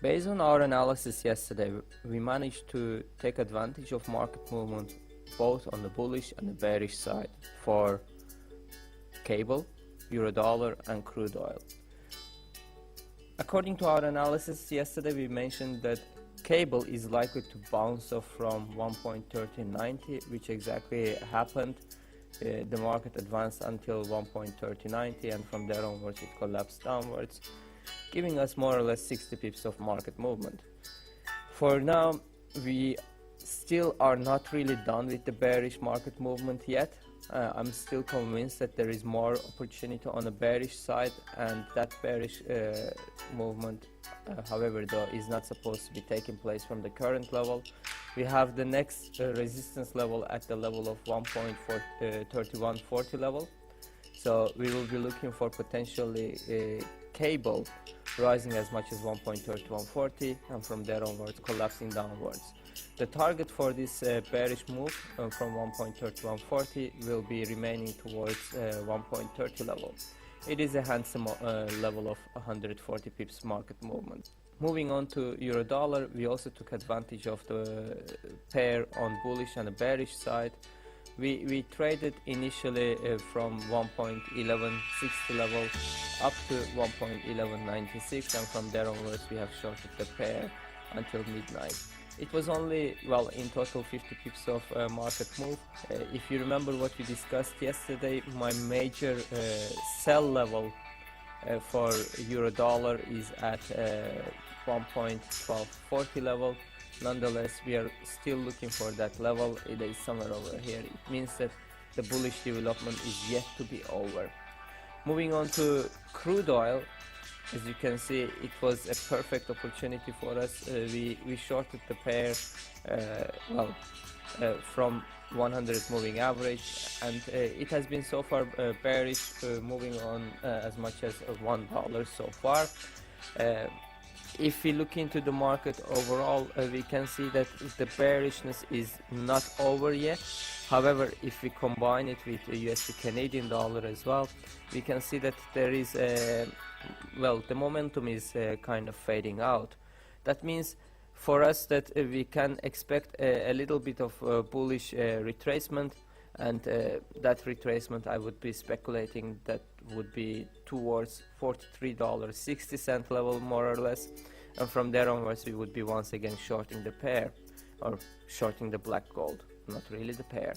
Based on our analysis yesterday, we managed to take advantage of market movement both on the bullish and the bearish side for cable, euro-dollar and crude oil. According to our analysis yesterday, we mentioned that cable is likely to bounce off from 1.1390, which exactly happened. The market advanced until 1.3090 and from there onwards it collapsed downwards, giving us more or less 60 pips of market movement. For now, we still are not really done with the bearish market movement yet. I'm still convinced that there is more opportunity on the bearish side, and that bearish movement, however, though, is not supposed to be taking place from the current level. We have the next resistance level at the level of 1.3140 level. So we will be looking for potentially cable rising as much as 1.3140 and from there onwards collapsing downwards. The target for this bearish move from 1.3140 will be remaining towards 1.30 level. It is a handsome level of 140 pips market movement. Moving on to euro-dollar, we also took advantage of the pair on bullish and the bearish side. We traded initially from 1.1160 level up to 1.1196, and from there onwards we have shorted the pair until midnight. It was only, well, in total 50 pips of market move. If you remember what we discussed yesterday, my major sell level for euro-dollar is at 1.1240 level. Nonetheless, we are still looking for that level. It is somewhere over here. It means that the bullish development is yet to be over. Moving on to crude oil, as you can see, it was a perfect opportunity for us. We shorted the pair from 100 moving average, and it has been so far bearish, moving on as much as $1 so far. If we look into the market overall, we can see that the bearishness is not over yet. However, if we combine it with the USD Canadian dollar as well, we can see that there is the momentum is kind of fading out. That means for us that we can expect a little bit of bullish retracement, and that retracement, I would be speculating, that would be towards $43.60 level more or less, and from there onwards we would be once again shorting the pair, or shorting the black gold, not really the pair.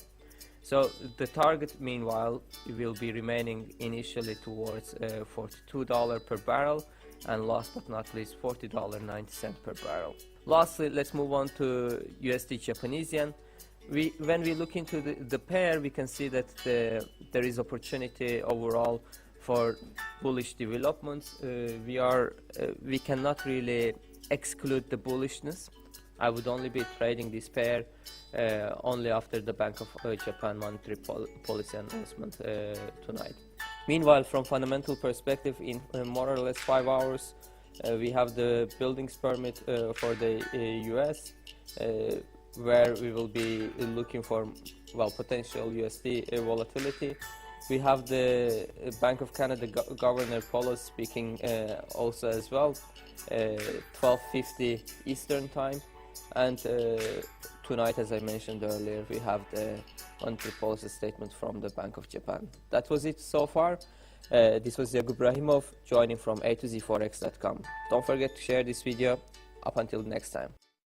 So the target meanwhile will be remaining initially towards $42 per barrel, and last but not least $40.90 per barrel. Lastly, let's move on to USD Japanese yen. When we look into the pair, we can see that there is opportunity overall for bullish developments. We cannot really exclude the bullishness. I would only be trading this pair only after the Bank of Japan monetary policy announcement tonight. Meanwhile, from fundamental perspective, in more or less 5 hours, we have the buildings permit for the US, where we will be looking for, well, potential USD volatility. We have the Bank of Canada Governor Powell speaking also as well, 12:50 Eastern time, and tonight, as I mentioned earlier, we have the monetary policy statement from the Bank of Japan. That was it so far. This was Yagur Brahimov joining from A to Z Forex.com. Don't forget to share this video. Up until next time.